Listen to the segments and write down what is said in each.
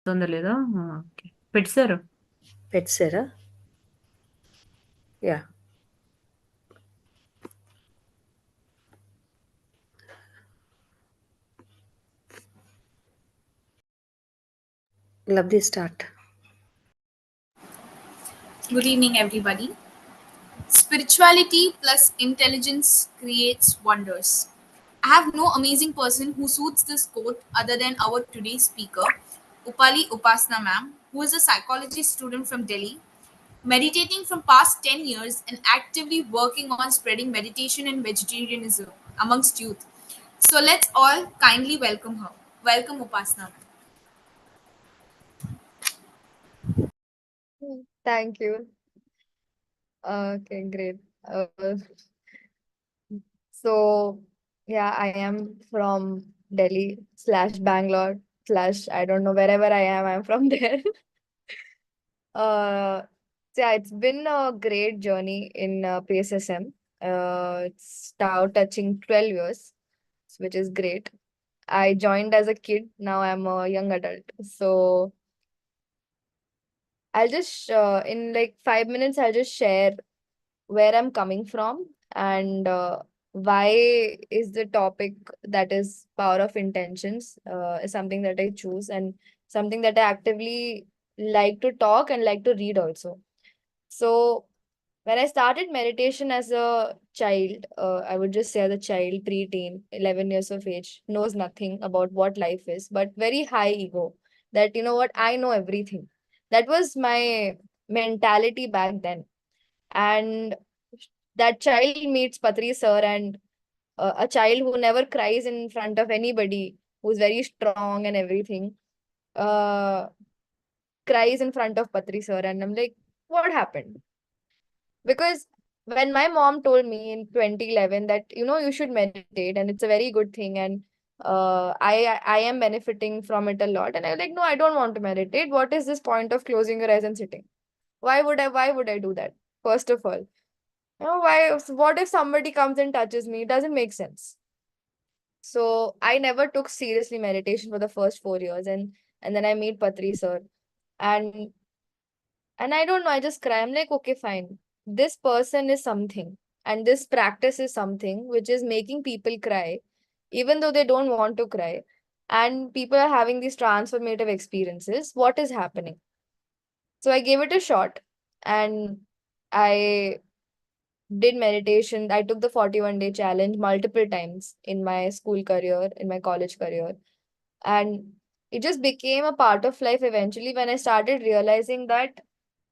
వస్తుందా లేదా? ఓకే. పెట్టేశారు. పెట్టారా? Yeah. Love the start. Good evening, everybody. Spirituality plus intelligence creates wonders. I have no amazing person who suits this quote other than our today's speaker, Upali Upasna ma'am, who is a psychology student from Delhi, meditating from past 10 years and actively working on spreading meditation and vegetarianism amongst youth. So let's all kindly welcome her. Welcome, Upasna. Thank you. Okay, great. So yeah, I am from Delhi slash Bangalore slash I don't know wherever I am, I'm from there. So yeah, it's been a great journey in PSSM. It's now touching 12 years, which is great. I joined as a kid, now I'm a young adult. So I'll just in like 5 minutes, I'll just share where I'm coming from and why is the topic that is power of intentions is something that I choose and something that I actively like to talk and like to read also. So when I started meditation as a child, I would just say as a child, preteen, 11 years of age, knows nothing about what life is, but very high ego that, you know what, I know everything. That was my mentality back then. And that child meets Patri sir and a child who never cries in front of anybody, who's very strong and everything, uh, cries in front of Patri sir. And I'm like, what happened? Because when my mom told me in 2011 that, you know, you should meditate and it's a very good thing and I am benefiting from it a lot. And I was like, no, I don't want to meditate. What is this point of closing your eyes and sitting? Why would I do that? First of all. You know, what if somebody comes and touches me? It doesn't make sense. So I never took seriously meditation for the first 4 years and then I meet Patri sir and I don't know, I just cry. I'm like, okay, fine. This person is something and this practice is something which is making people cry, even though they don't want to cry. And people are having these transformative experiences. What is happening? So I gave it a shot and I did meditation. I took the 41-day challenge multiple times in my school career, in my college career. And it just became a part of life eventually when I started realizing that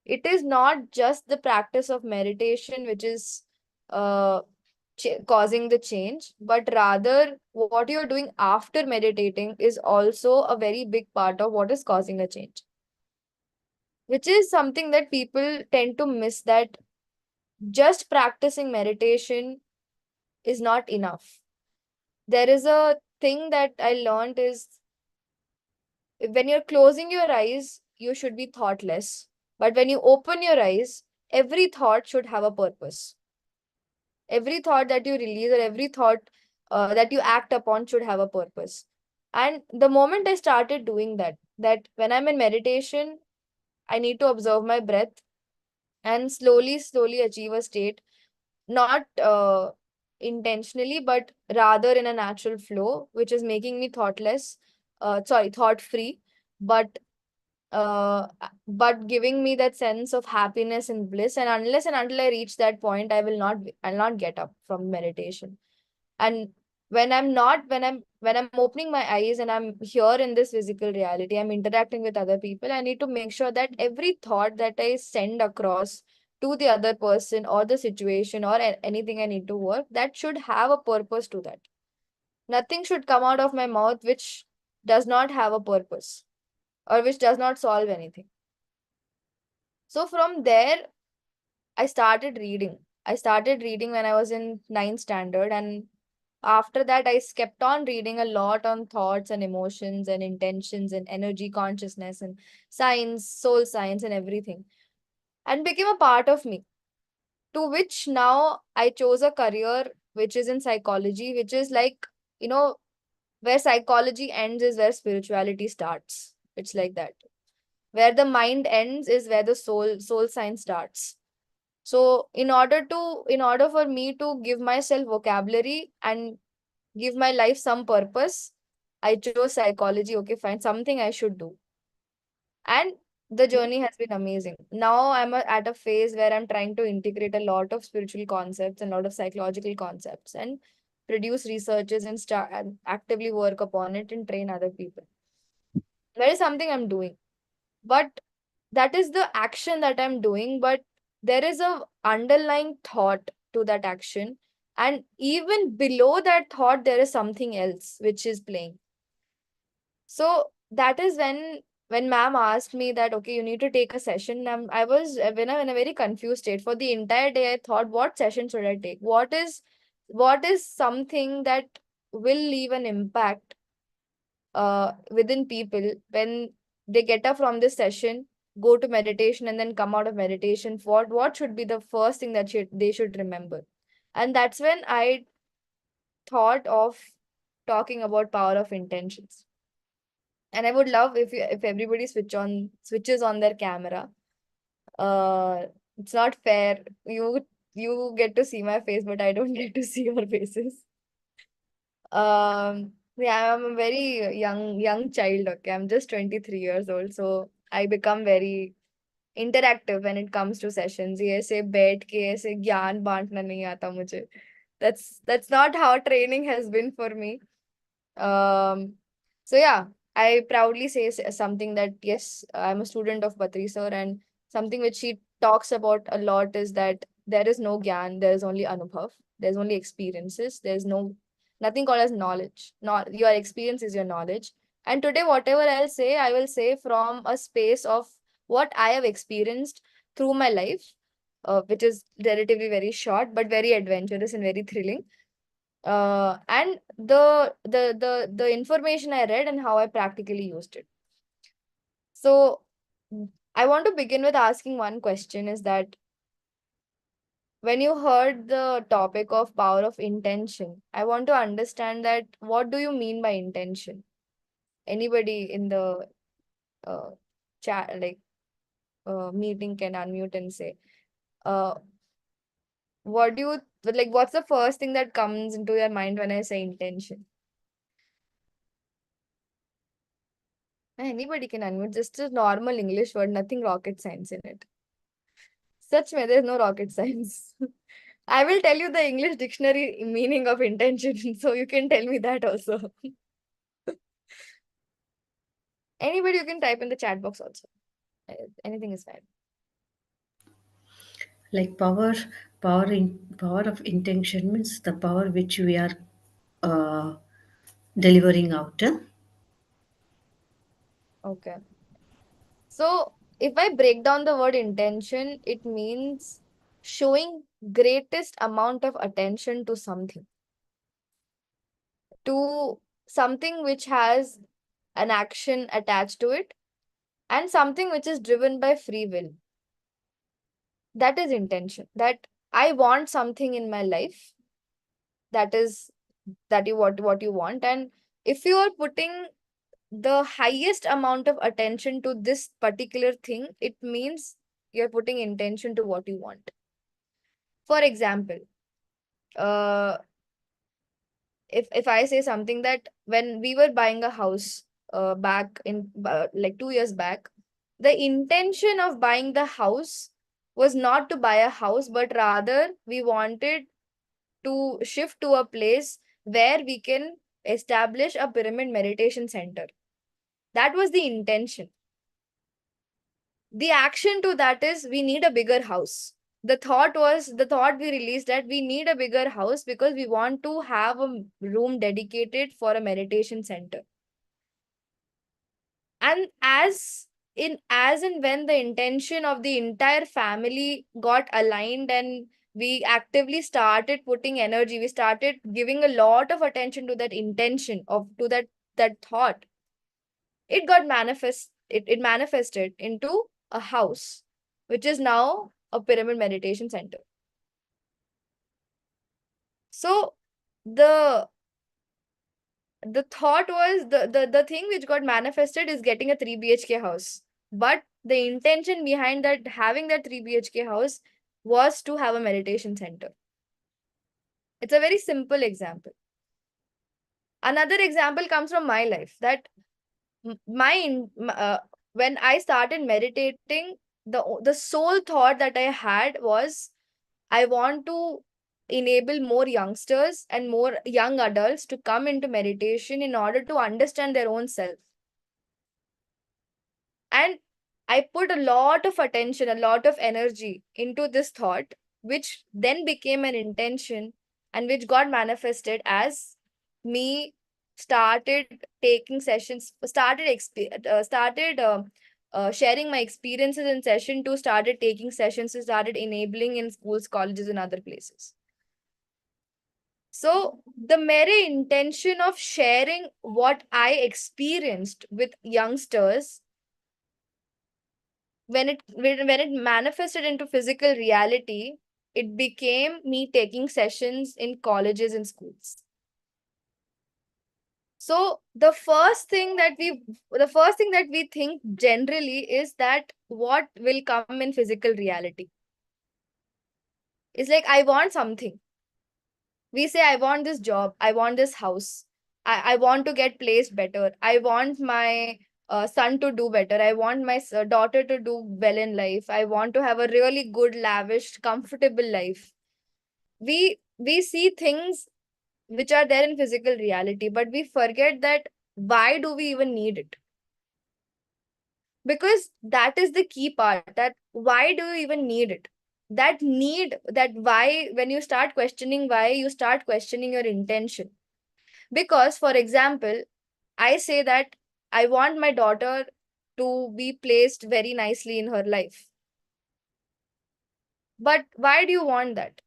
it is not just the practice of meditation which is uh, causing the change, but rather what you're doing after meditating is also a very big part of what is causing a change, which is something that people tend to miss, that just practicing meditation is not enough. There is a thing that I learned is when you're closing your eyes, you should be thoughtless. But when you open your eyes, every thought should have a purpose. Every thought that you release or every thought that you act upon should have a purpose. And the moment I started doing that, that when I'm in meditation, I need to observe my breath and slowly achieve a state, not intentionally, but rather in a natural flow, which is making me thought free, but uh, but giving me that sense of happiness and bliss. And unless and until I reach that point, I'll not get up from meditation. And when I'm opening my eyes and I'm here in this physical reality, I'm interacting with other people, I need to make sure that every thought that I send across to the other person or the situation or anything I need to work, that should have a purpose to that. Nothing should come out of my mouth which does not have a purpose or which does not solve anything. So from there, I started reading when I was in ninth standard, and after that, I kept on reading a lot on thoughts and emotions and intentions and energy consciousness and science, soul science, and everything, and became a part of me. To which now I chose a career which is in psychology, which is like, you know, where psychology ends is where spirituality starts. It's like that. Where the mind ends is where the soul sign starts. So in order for me to give myself vocabulary and give my life some purpose, I chose psychology. Okay, fine, something I should do. And the journey has been amazing. Now at a phase where I'm trying to integrate a lot of spiritual concepts and a lot of psychological concepts and produce researches and start and actively work upon it and train other people. That is something I'm doing. But that is the action that I'm doing, but there is a underlying thought to that action. And even below that thought, there is something else which is playing. So that is when ma'am asked me that, okay, you need to take a session. I was in a very confused state. For the entire day, I thought, what session should I take? What is something that will leave an impact within people when they get up from this session, go to meditation, and then come out of meditation? What should be the first thing that they should remember? And that's when I thought of talking about power of intentions. And I would love if everybody switches on their camera. Uh, it's not fair. You get to see my face, but I don't get to see your faces. Yeah, I'm a very young child. Okay, I'm just 23 years old, so I become very interactive when it comes to sessions. ये ऐसे बैठ के ऐसे ज्ञान बांटना नहीं आता मुझे. That's not how training has been for me. Um, so yeah, I proudly say something that yes, I'm a student of Batri sir, and something which she talks about a lot is that there is no gyan, there is only anubhav, there's only experiences, there's nothing called as knowledge. Not your experience is your knowledge. And today, whatever I'll say, I will say from a space of what I have experienced through my life, which is relatively very short but very adventurous and very thrilling, and the information I read and how I practically used it. So I want to begin with asking one question, is that when you heard the topic of power of intention, I want to understand that what do you mean by intention? Anybody in the uh, chat, like meeting, can unmute and say, uh, what do you like? What's the first thing that comes into your mind when I say intention? Anybody can unmute, just a normal English word, nothing rocket science in it. Such way, there's no rocket science. I will tell you the English dictionary meaning of intention, so you can tell me that also. Anybody, you can type in the chat box also. Anything is fine. Like power of intention means the power which we are uh, delivering out. Okay. So if I break down the word intention, it means showing greatest amount of attention to something which has an action attached to it, and something which is driven by free will. That is intention. That I want something in my life. That is that you what you want. And if you are putting the highest amount of attention to this particular thing, it means you're putting intention to what you want. For example, uh if I say something that when we were buying a house back in like 2 years back, the intention of buying the house was not to buy a house, but rather we wanted to shift to a place where we can establish a pyramid meditation center. That was the intention. The action to that is we need a bigger house. The thought we released that we need a bigger house because we want to have a room dedicated for a meditation center. And as and when the intention of the entire family got aligned and we actively started putting energy, we started giving a lot of attention to that intention of to that thought, it manifested into a house, which is now a pyramid meditation center. So the the thought was the thing which got manifested is getting a 3 BHK house. But the intention behind that having that 3 BHK house was to have a meditation center. It's a very simple example. Another example comes from my life that when I started meditating, the sole thought that I had was I want to enable more youngsters and more young adults to come into meditation in order to understand their own self. And I put a lot of attention, a lot of energy into this thought, which then became an intention and which got manifested as me started taking sessions, started sharing my experiences in session 2, started taking sessions, started enabling in schools, colleges, and other places. So the mere intention of sharing what I experienced with youngsters, when it manifested into physical reality, it became me taking sessions in colleges and schools. So the first thing that we think generally is that what will come in physical reality. It's like, I want something. We say, I want this job, I want this house, I want to get placed better, I want my son to do better, I want my daughter to do well in life, I want to have a really good, lavish, comfortable life. We see things which are there in physical reality, but we forget that why do we even need it? Because that is the key part, that why do you even need it? That need, that why, when you start questioning why, you start questioning your intention. Because, for example, I say that I want my daughter to be placed very nicely in her life. But why do you want that?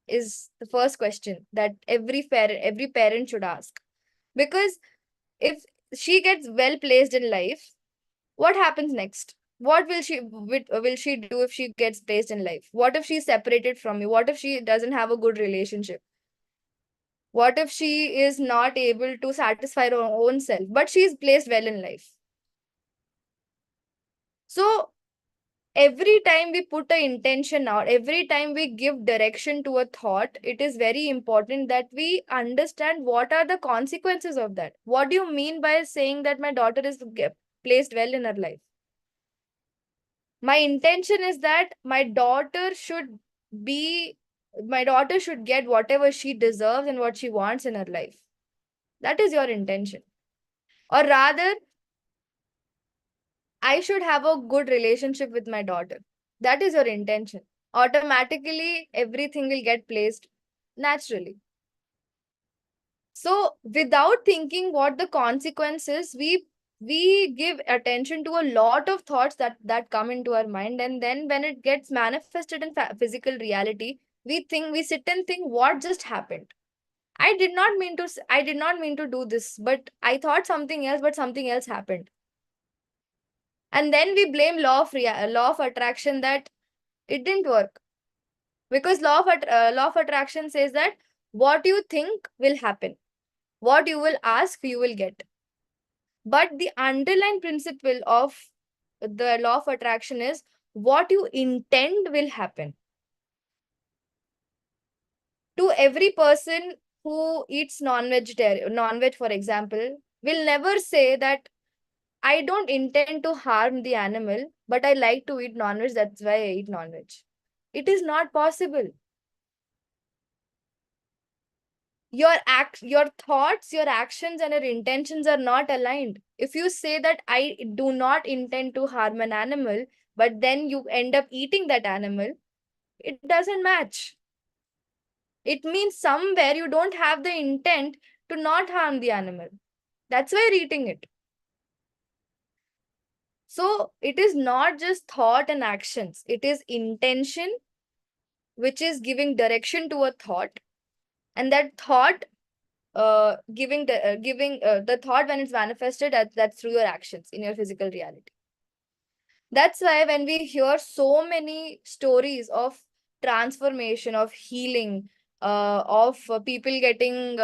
Is the first question that every parent should ask. Because if she gets well placed in life, what happens next? What will she do if she gets placed in life? What if she's separated from you? What if she doesn't have a good relationship? What if she is not able to satisfy her own self, but she is placed well in life? So every time we put an intention out, every time we give direction to a thought, it is very important that we understand what are the consequences of that. What do you mean by saying that my daughter is placed well in her life? My intention is that be my daughter should get whatever she deserves and what she wants in her life. That is your intention. Or rather, I should have a good relationship with my daughter. That is your intention. Automatically, everything will get placed naturally. So, without thinking what the consequences, we give attention to a lot of thoughts that come into our mind, and then when it gets manifested in physical reality, we sit and think, what just happened? I did not mean to do this, but I thought something else, but something else happened. And then we blame law of attraction that it didn't work, because law of attraction says that what you think will happen, what you will ask you will get. But the underlying principle of the law of attraction is what you intend will happen. To every person who eats non-veg, for example, will never say that I don't intend to harm the animal, but I like to eat non-veg, that's why I eat non-veg. It is not possible. Your thoughts, your actions, and your intentions are not aligned. If you say that I do not intend to harm an animal, but then you end up eating that animal, it doesn't match. It means somewhere you don't have the intent to not harm the animal. That's why you're eating it. So it is not just thought and actions, it is intention, which is giving direction to a thought, and that thought giving the thought, when it's manifested, that's through your actions in your physical reality. That's why when we hear so many stories of transformation, of healing, of people getting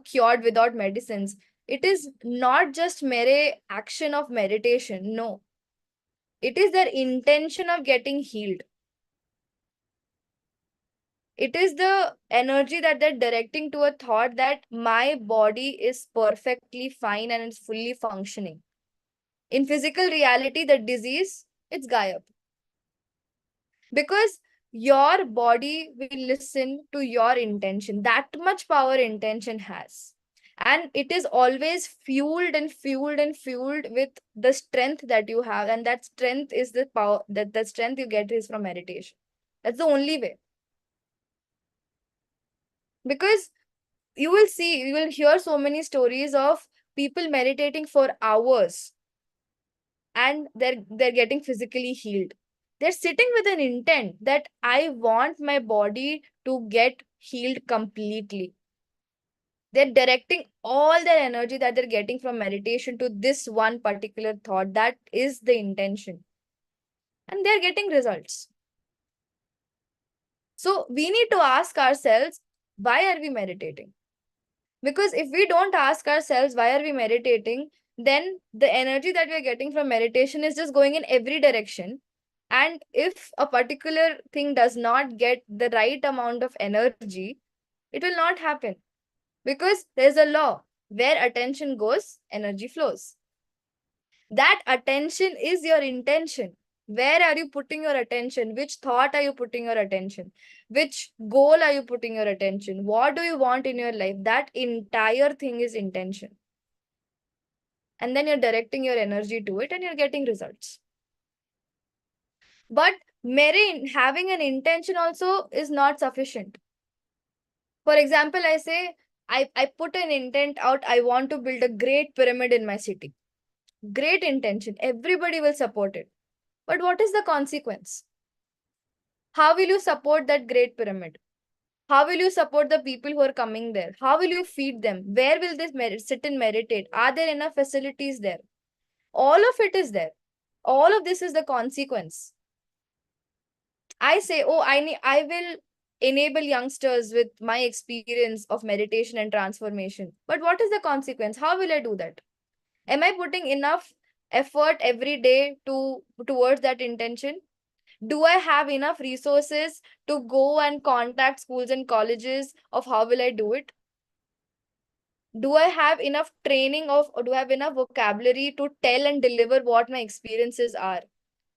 cured without medicines, it is not just mere action of meditation. No, it is their intention of getting healed. It is the energy that they're directing to a thought that my body is perfectly fine and it's fully functioning. In physical reality, the disease, it's gayab. Because your body will listen to your intention. That much power intention has. And it is always fueled and fueled and fueled with the strength that you have. And that strength is the power, that the strength you get is from meditation. That's the only way. Because you will see, you will hear so many stories of people meditating for hours and they're getting physically healed. They're sitting with an intent that I want my body to get healed completely. They're directing all their energy that they're getting from meditation to this one particular thought. That is the intention. And they're getting results. So we need to ask ourselves, why are we meditating? Because if we don't ask ourselves, why are we meditating? Then the energy that we're getting from meditation is just going in every direction. And if a particular thing does not get the right amount of energy, it will not happen. Because there's a law where attention goes, energy flows. That attention is your intention. Where are you putting your attention? Which thought are you putting your attention? Which goal are you putting your attention? What do you want in your life? That entire thing is intention. And then you're directing your energy to it and you're getting results. But having an intention also is not sufficient. For example, I say, I put an intent out, I want to build a great pyramid in my city. Great intention. Everybody will support it. But what is the consequence? How will you support that great pyramid? How will you support the people who are coming there? How will you feed them? Where will they sit and meditate? Are there enough facilities there? All of it is there. All of this is the consequence. I say, oh, I will enable youngsters with my experience of meditation and transformation. But what is the consequence? How will I do that? Am I putting enough effort every day towards that intention? Do I have enough resources to go and contact schools and colleges of how will I do it? Do I have enough training or do I have enough vocabulary to tell and deliver what my experiences are?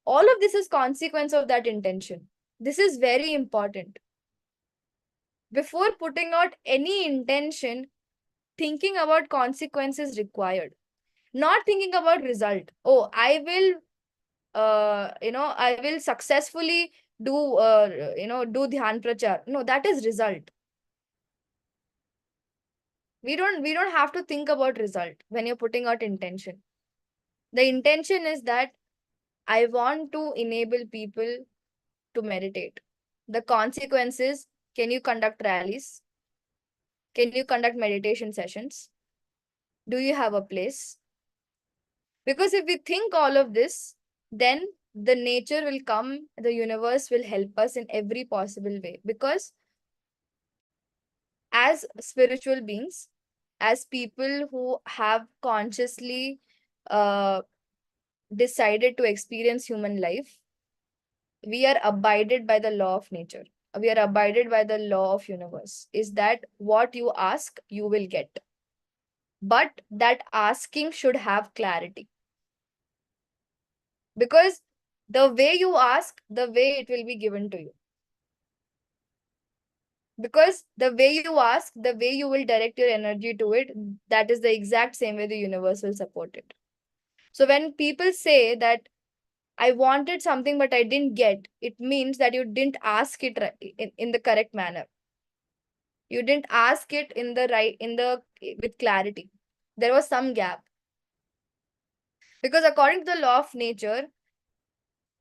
All of this is consequence of that intention. This is very important. Before putting out any intention, thinking about consequences required. Not thinking about result. Oh, I will I will successfully do do dhyan prachar. No, that is result. We don't have to think about result when you're putting out intention. The intention is that I want to enable people to meditate. The consequences, can you conduct rallies? Can you conduct meditation sessions? Do you have a place? Because if we think all of this, then the nature will come, the universe will help us in every possible way. Because as spiritual beings, as people who have consciously decided to experience human life, we are abided by the law of nature. We are abided by the law of universe. Is that what you ask, you will get. But that asking should have clarity. Because the way you ask, the way it will be given to you. Because the way you ask, the way you will direct your energy to it, that is the exact same way the universe will support it. So when people say that I wanted something but I didn't get, it means that you didn't ask it in the correct manner. You didn't ask it with clarity. There was some gap. Because according to the law of nature,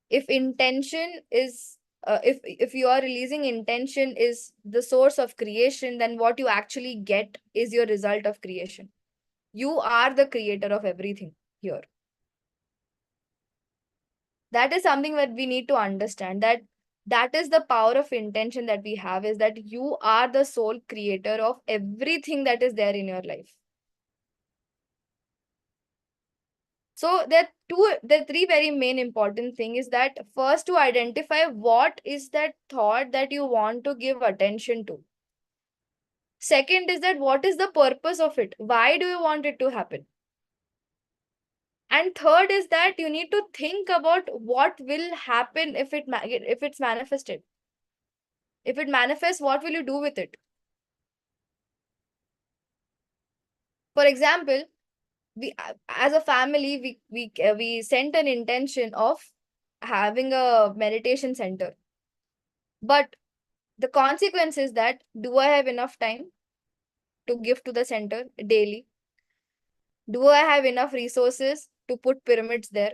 if intention is if you are releasing intention is the source of creation, then what you actually get is your result of creation. You are the creator of everything here. That is something that we need to understand, that That is the power of intention that we have, is that you are the sole creator of everything that is there in your life. So the three very main important thing is that first, to identify what is that thought that you want to give attention to. Second is that what is the purpose of it? Why do you want it to happen? And third is that you need to think about what will happen if it's manifested. If it manifests, what will you do with it? For example, we as a family we sent an intention of having a meditation center, but the consequence is that, do I have enough time to give to the center daily? Do I have enough resources to put pyramids there?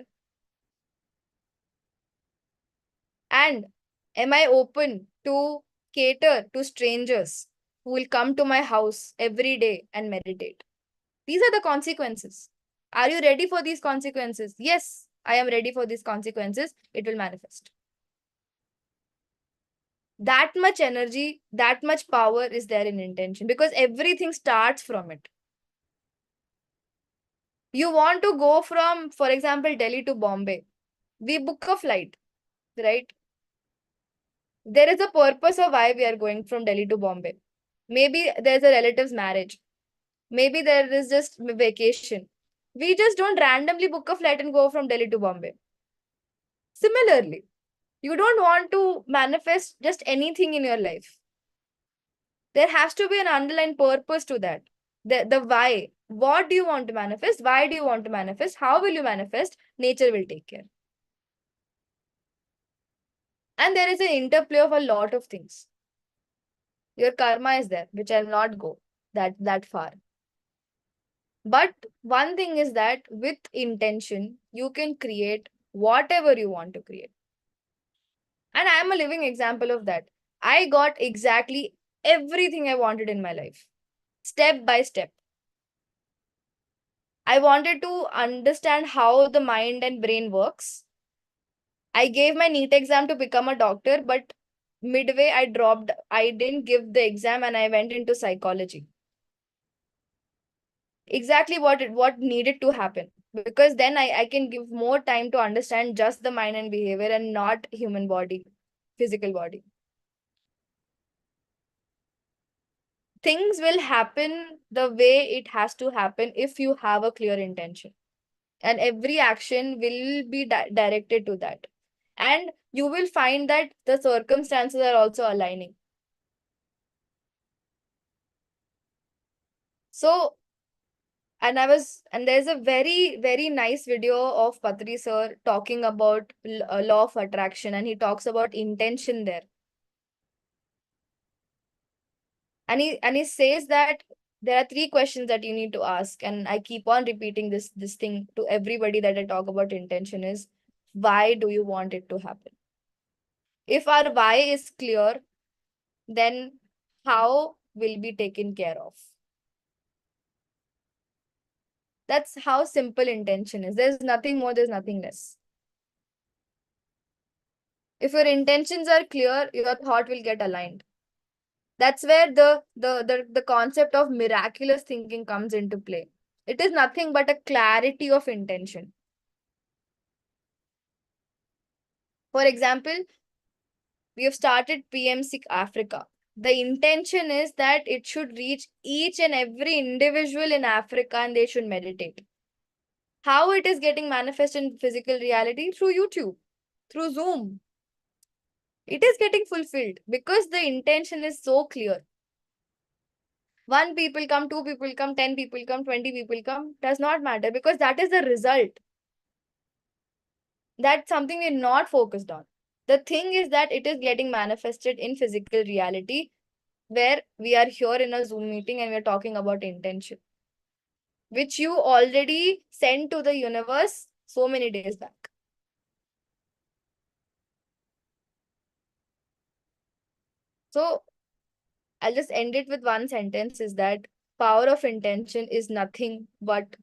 And am I open to cater to strangers who will come to my house every day and meditate? These are the consequences. Are you ready for these consequences? Yes, I am ready for these consequences. It will manifest. That much energy, that much power is there in intention, because everything starts from it. You want to go from, for example, Delhi to Bombay. We book a flight, right? There is a purpose of why we are going from Delhi to Bombay. Maybe there's a relative's marriage. Maybe there is just vacation. We just don't randomly book a flight and go from Delhi to Bombay. Similarly, you don't want to manifest just anything in your life. There has to be an underlying purpose to that. The why. What do you want to manifest? Why do you want to manifest? How will you manifest? Nature will take care. And there is an interplay of a lot of things. Your karma is there, which I'll not go that far. But one thing is that with intention, you can create whatever you want to create. And I am a living example of that. I got exactly everything I wanted in my life, step by step. I wanted to understand how the mind and brain works. I gave my NEET exam to become a doctor, but midway I dropped. I didn't give the exam and I went into psychology. Exactly what needed to happen. Because then I can give more time to understand just the mind and behavior and not human body, physical body. Things will happen the way it has to happen if you have a clear intention. And every action will be directed to that. And you will find that the circumstances are also aligning. So, and there's a very, very nice video of Patri sir talking about law of attraction, and he talks about intention there. And he says that there are three questions that you need to ask, and I keep on repeating this thing to everybody that I talk about intention is, why do you want it to happen? If our why is clear, then how will be taken care of? That's how simple intention is. There's nothing more, there's nothing less. If your intentions are clear, your thought will get aligned. That's where the concept of miraculous thinking comes into play. It is nothing but a clarity of intention. For example, we have started PMC Africa. The intention is that it should reach each and every individual in Africa and they should meditate. How it is getting manifest in physical reality? Through YouTube, through Zoom. It is getting fulfilled because the intention is so clear. One people come, two people come, 10 people come, 20 people come, does not matter, because that is the result. That's something we're not focused on. The thing is that it is getting manifested in physical reality, where we are here in a Zoom meeting and we're talking about intention, which you already sent to the universe so many days back. So I'll just end it with one sentence, is that power of intention is nothing but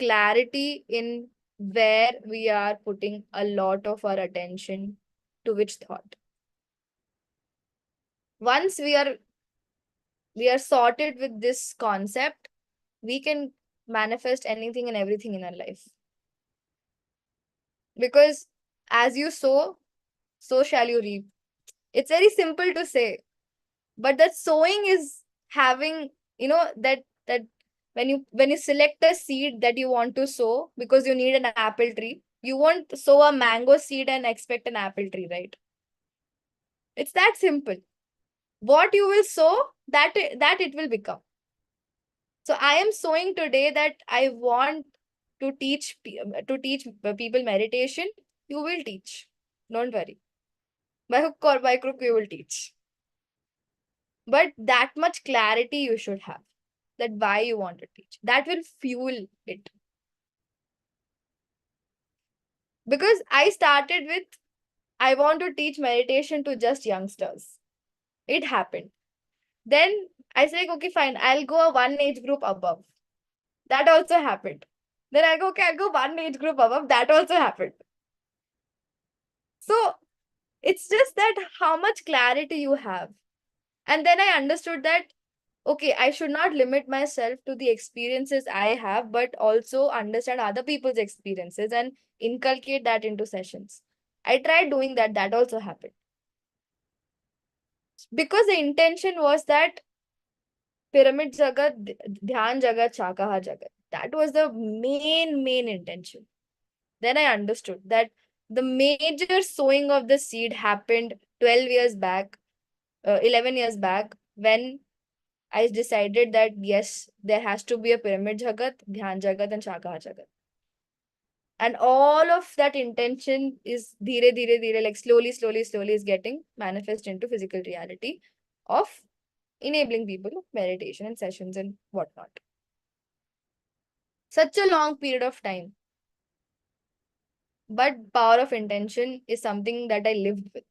clarity in where we are putting a lot of our attention to which thought. Once we are sorted with this concept, we can manifest anything and everything in our life. Because as you sow, so shall you reap. It's very simple to say, but that sowing is having, that when you select a seed that you want to sow because you need an apple tree, you won't sow a mango seed and expect an apple tree, right? It's that simple. What you will sow, that it will become. So I am sowing today that I want to teach people meditation. You will teach. Don't worry. By hook or by crook, you will teach. But that much clarity you should have, that why you want to teach. That will fuel it. Because I started with, I want to teach meditation to just youngsters. It happened. Then I said, okay, fine, I'll go a one age group above. That also happened. Then I go, okay, I'll go one age group above. That also happened. So it's just that how much clarity you have. And then I understood that, okay, I should not limit myself to the experiences I have, but also understand other people's experiences and inculcate that into sessions. I tried doing that. That also happened. Because the intention was that pyramid jagat, dhyan jagat, chakaha jagat. That was the main intention. Then I understood that the major sowing of the seed happened 12 years back, 11 years back, when I decided that yes, there has to be a pyramid jagat, dhyan jagat, and shakaha jagat. And all of that intention is dhire, like slowly is getting manifest into physical reality of enabling people meditation and sessions and whatnot. Such a long period of time. But power of intention is something that I lived with.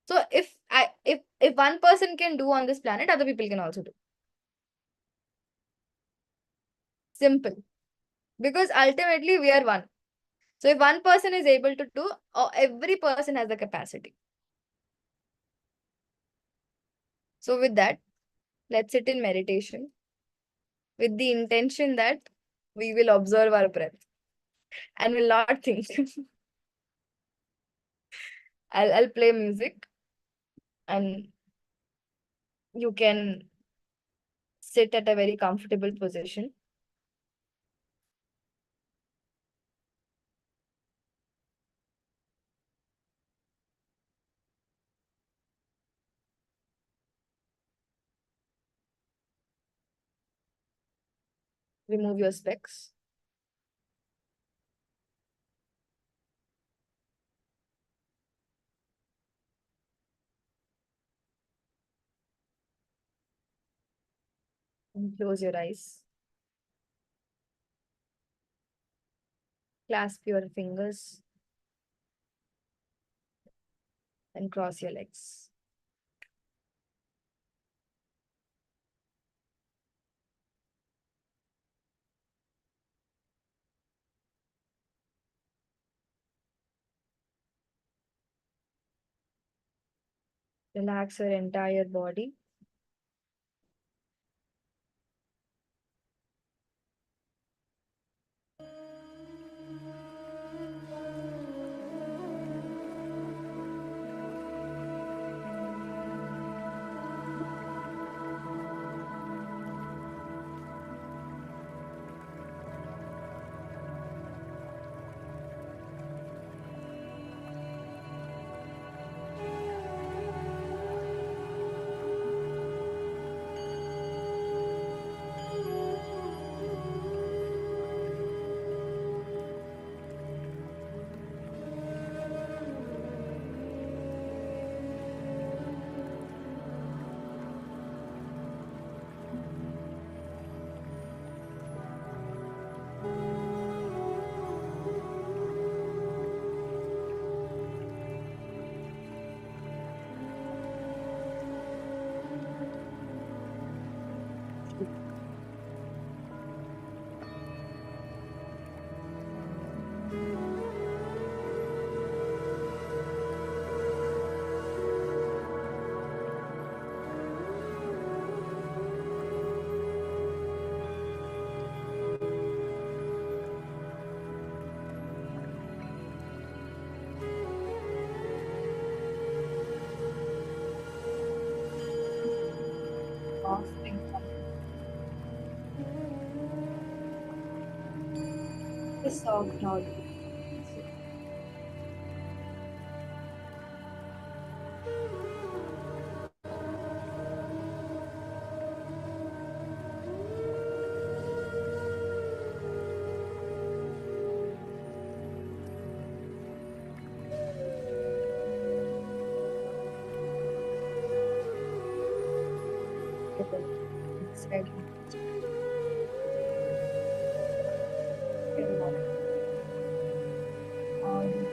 So if one person can do on this planet, other people can also do. Simple. Because ultimately we are one. So if one person is able to do, every person has the capacity. So with that, let's sit in meditation with the intention that we will observe our breath and will not think. I'll play music and you can sit at a very comfortable position. Remove your specs. And close your eyes. Clasp your fingers and cross your legs. Relax your entire body. soft and comfortable. The soft audio. Exhale. Audio.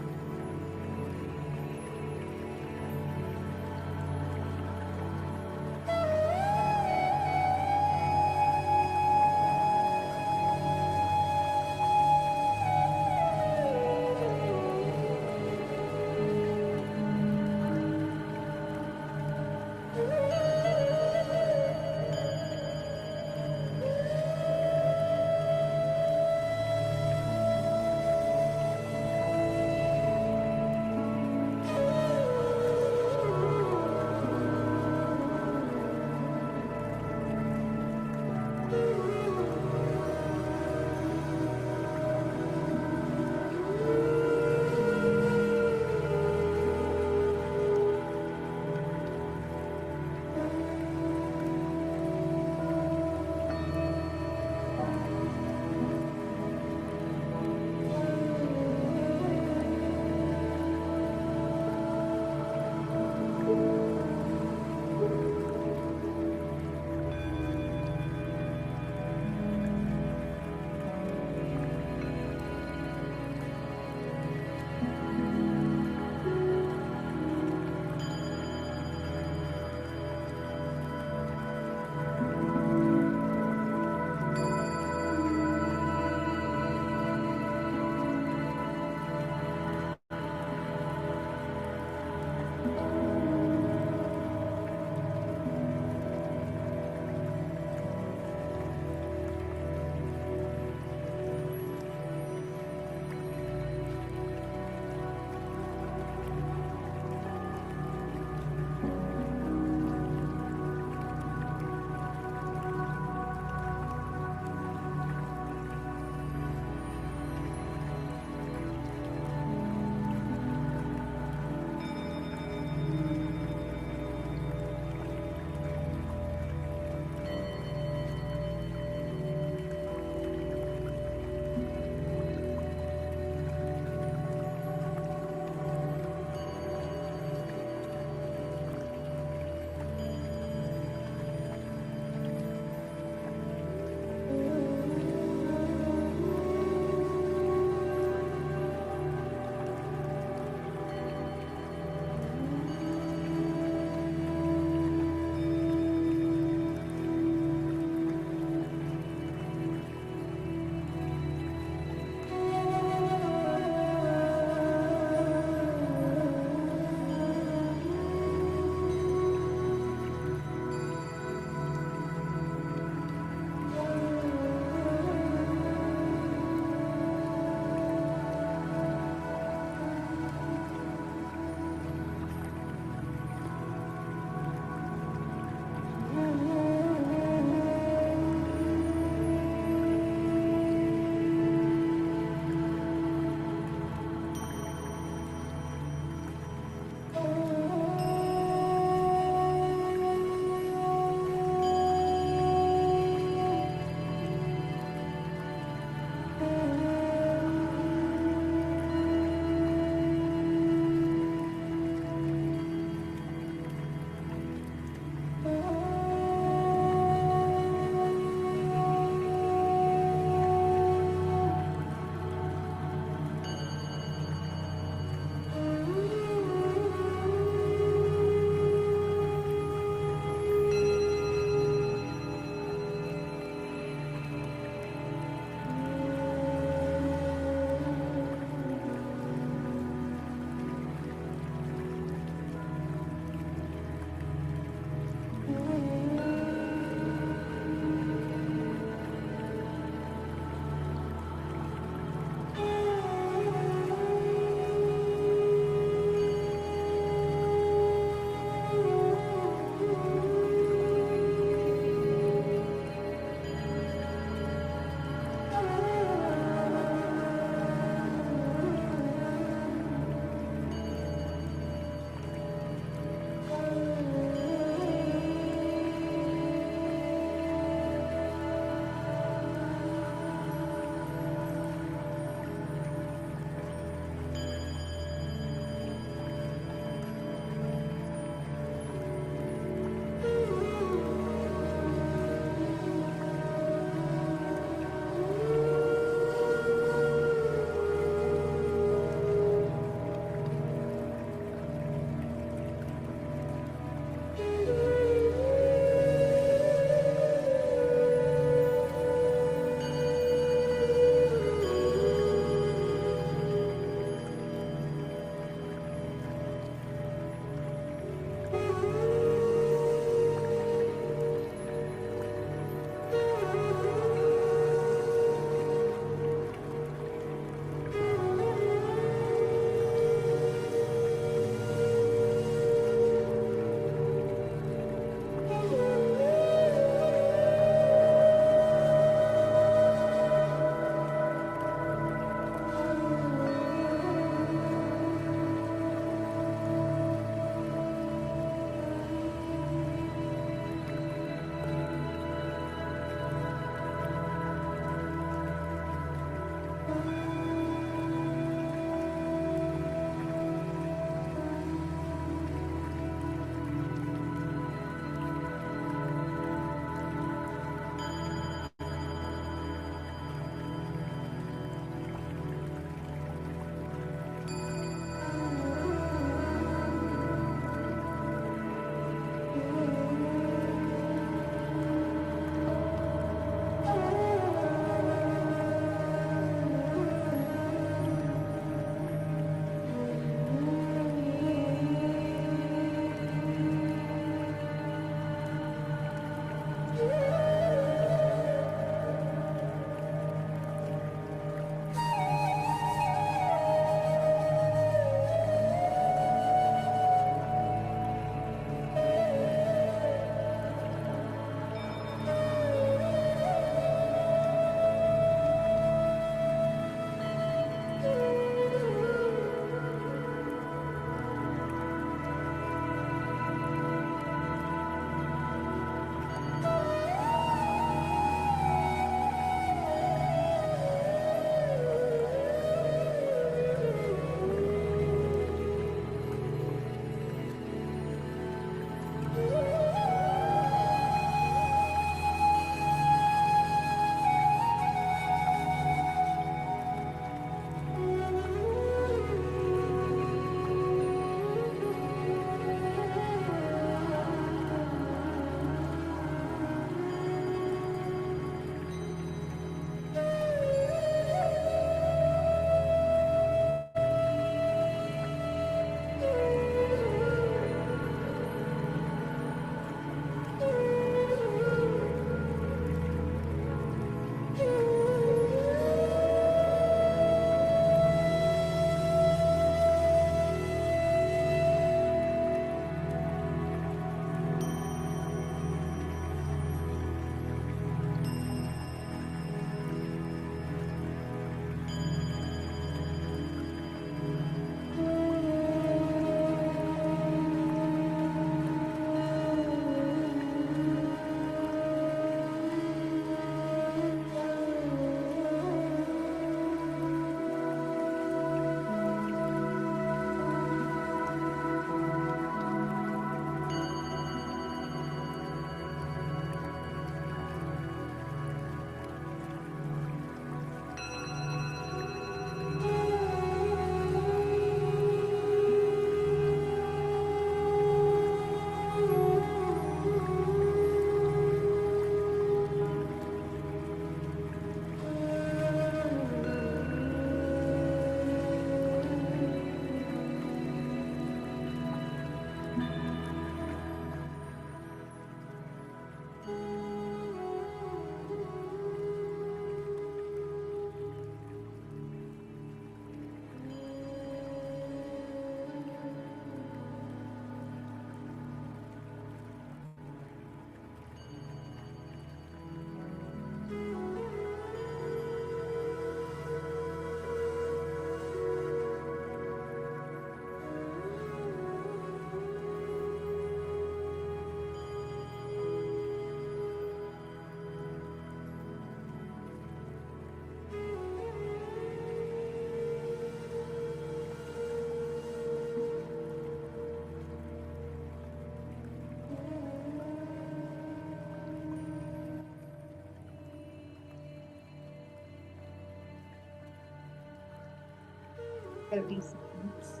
30 seconds.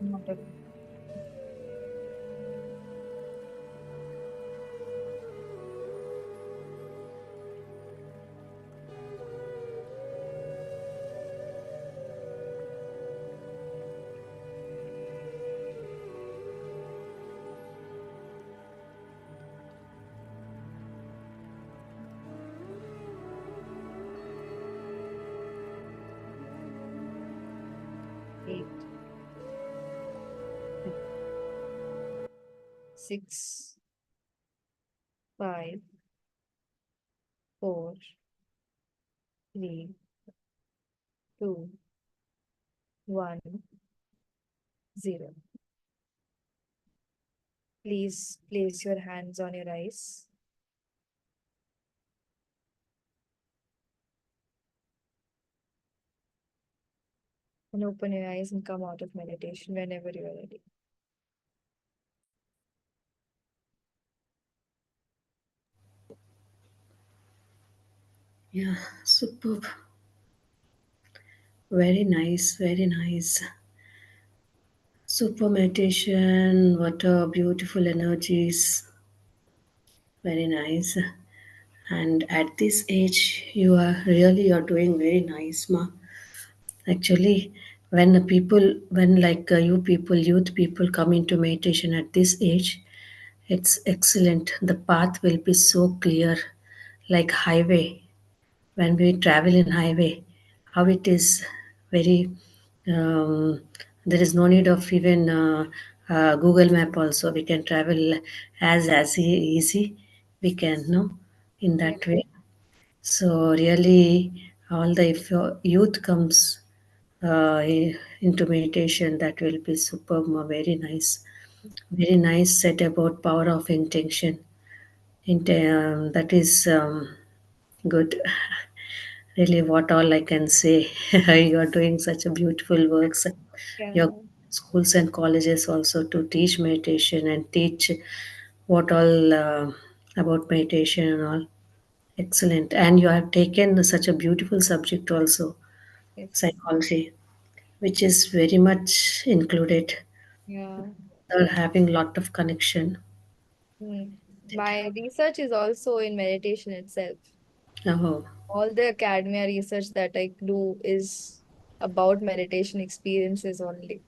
Not a 8, 6, 5, 4, 3, 2, 1, 0. Please place your hands on your eyes and open your eyes and come out of meditation whenever you are ready. Yeah, superb. Very nice, very nice. Super meditation, what a beautiful energies. Very nice. And at this age, you're doing very nice, ma. Actually, when the people, when like you people, youth people come into meditation at this age, it's excellent. The path will be so clear, like highway. When we travel in highway, how it is very. There is no need of even Google Map. Also, we can travel easy. We can no in Yeah. that way. So really, all the if your youth comes into meditation, that will be superb. Very nice, very nice said about power of intention. That is good. Really, what all I can say. You are doing such a beautiful works. Your Yeah. schools and colleges also to teach meditation and teach what all about meditation and all. Excellent. And you have taken such a beautiful subject also, Yes. psychology, which is very much included. Yeah. They're having lot of connection. Hmm. My research is also in meditation itself. Oh, All the academia research that I do is about meditation experiences only.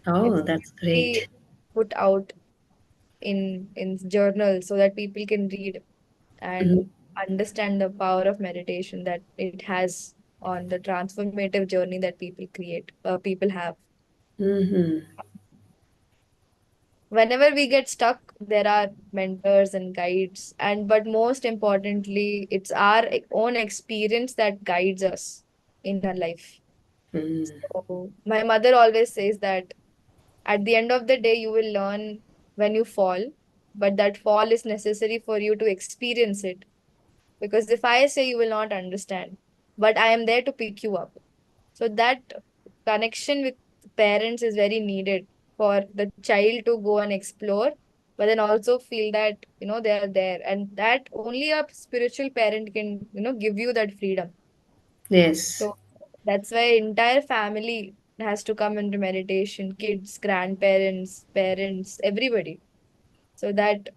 oh, It's that's really great. put out in journals so that people can read Mm-hmm. and understand the power of meditation that it has on the transformative journey that people have. Mm-hmm. Whenever we get stuck, there are mentors and guides, and but most importantly, it's our own experience that guides us in our life. So my mother always says that at the end of the day, you will learn when you fall, but that fall is necessary for you to experience it. Because if I say you will not understand, but I am there to pick you up. So that connection with parents is very needed for the child to go and explore, but then also feel that, they are there. And that only a spiritual parent can, give you that freedom. Yes. So that's why entire family has to come into meditation, kids, grandparents, parents, everybody. So that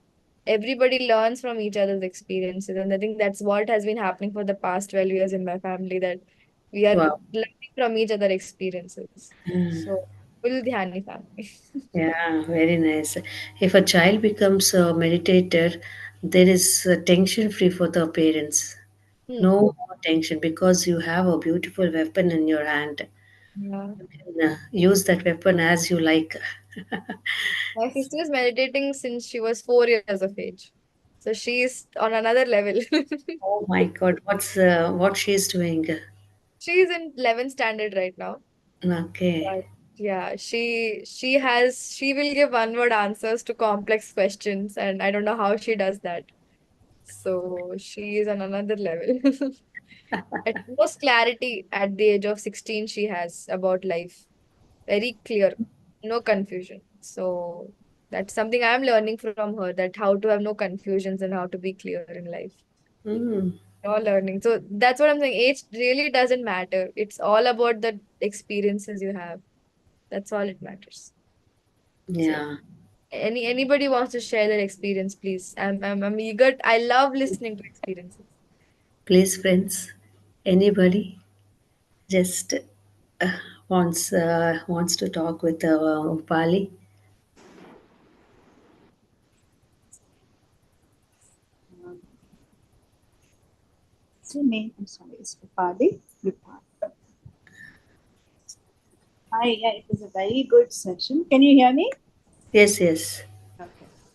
everybody learns from each other's experiences. And I think that's what has been happening for the past 12 years in my family, that we are Wow. learning from each other experiences. So full Dhyani family. Yeah, very nice. If a child becomes a meditator, there is tension free for the parents. Hmm. No more tension because you have a beautiful weapon in your hand. Yeah. You can use that weapon as you like. My sister is meditating since she was 4 years of age. So she's on another level. Oh my God, what she's doing? She's in 11th standard right now. Okay. But yeah, she will give one word answers to complex questions, and I don't know how she does that. So she is on another level. At most clarity at the age of 16 she has about life. Very clear. No confusion. So That's something I'm learning from her, that how to have no confusions and how to be clear in life. Mm, All learning. So that's what I'm saying. Age really doesn't matter. It's all about the experiences you have. That's all it matters. So yeah. yeah. Anybody wants to share their experience, please. I'm eager. I love listening to experiences. Please, friends, anybody just wants to talk with Upali. Um, what's your name? I'm sorry, it's Upali. Hi, yeah, it was a very good session. Can you hear me? Yes, yes, Okay.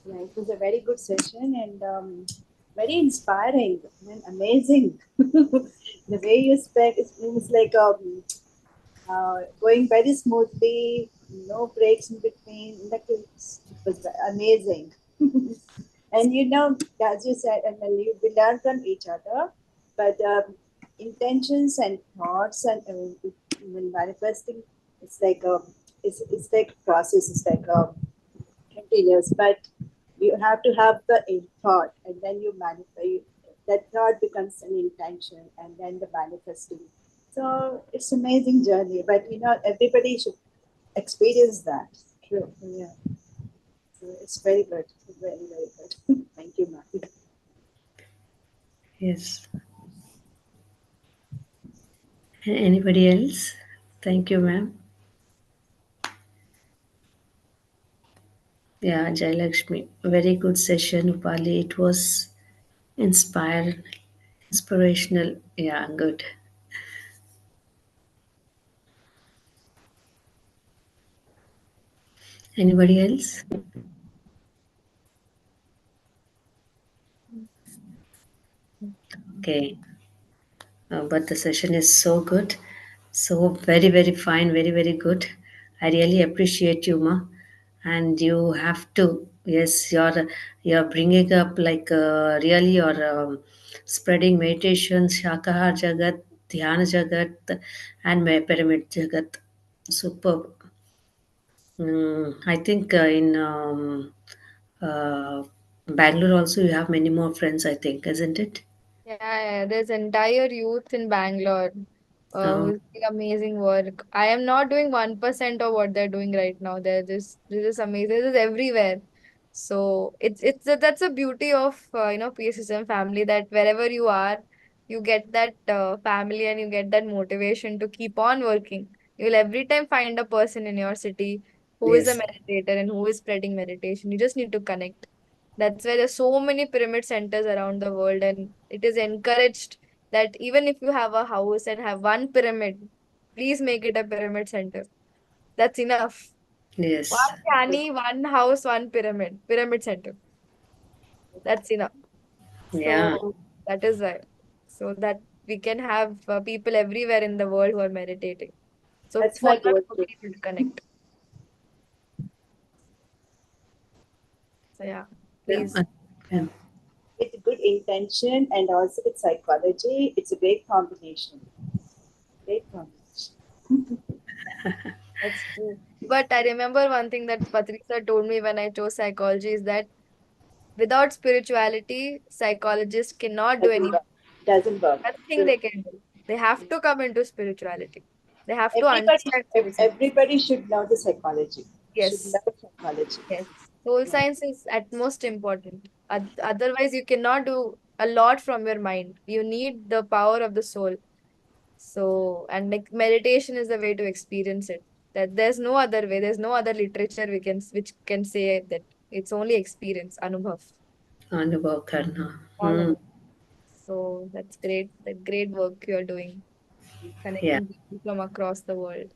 Yeah, it was a very good session and very inspiring and amazing. The way you spoke, it was like going very smoothly, no breaks in between. Like it was amazing. And as you said, and then we learn from each other, but intentions and thoughts and when manifesting, it's like it's like a process. It's like continuous, but you have to have the thought, and then you manifest. That thought becomes an intention, and then the manifesting. So it's amazing journey, but everybody should experience that. True. Yeah. So it's very good. Very, very good. Thank you, ma'am. yes. Anybody else? Thank you, ma'am. Yeah, Jayalakshmi. Very good session, Upali. It was inspirational. Yeah, good. Anybody else? Okay. But the session is so good. So very, very fine, very, very good. I really appreciate you, Ma. And you have to, yes, you're bringing up like really you're spreading meditation, Shakahar Jagat, Dhyana Jagat, and Pyramid Jagat. Superb. I think in uh, Bangalore also you have many more friends, I think, isn't it? Yeah, yeah, there's entire youth in Bangalore Oh, who's doing amazing work. I am not doing 1% of what they're doing right now. They're just amazing. This is everywhere. So that's a beauty of PSSM family, that wherever you are, you get that family and you get that motivation to keep on working. You'll every time find a person in your city who is a yes, meditator and who is spreading meditation. You just need to connect. That's why there's so many pyramid centers around the world, and it is encouraged that even if you have a house and have one pyramid, please make it a pyramid center. That's enough. One yes, canny, one house, one pyramid center. That's enough. yeah, So that is why. So that we can have people everywhere in the world who are meditating. So That's for my us goal to too. be able to connect. So yeah, yeah, please. Yeah. With good intention and also with psychology, it's a great combination. Great combination. That's true. But I remember one thing that Patricia told me when I chose psychology is that without spirituality, psychologists cannot do Doesn't anything. work. Doesn't work. Nothing True. they can do. They have to come into spirituality. They have to understand soul science. Everybody should know the psychology. Should Yes, know psychology. yes. Soul Yeah. science is at most important. Otherwise, you cannot do a lot from your mind. You need the power of the soul. So, and like meditation is the way to experience it. That there's no other way. There's no other literature which can say that it's only experience, anubhav. Anubhav Karna. All of it. So that's great. That great work you're doing, Yeah, connecting people from across the world.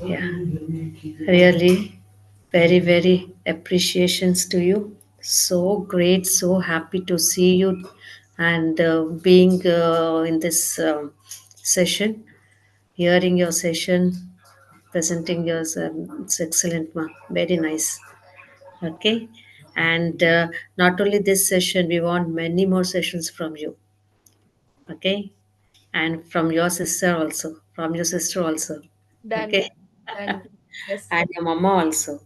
yeah. Really, very, very appreciations to you. So great, so happy to see you and being in this session, hearing your session, presenting yours. It's excellent, ma. Very nice. Okay. And not only this session, we want many more sessions from you. Okay. And from your sister also. From your sister also. Done. Okay. Done. Yes. And your mama also.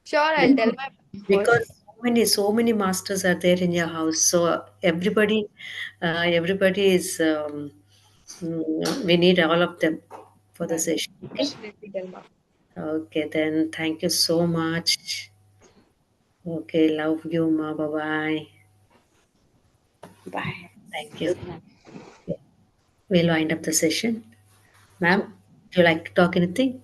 Sure, I'll tell Because my mom because first. so many masters are there in your house, so everybody is we need all of them for the Done. session. Okay. Definitely tell mom. Okay, then thank you so much. Okay, love you, ma. Bye bye. Bye. Thank you. Good night. Yeah. We'll wind up the session. Sure. Ma'am, do you like to talk anything?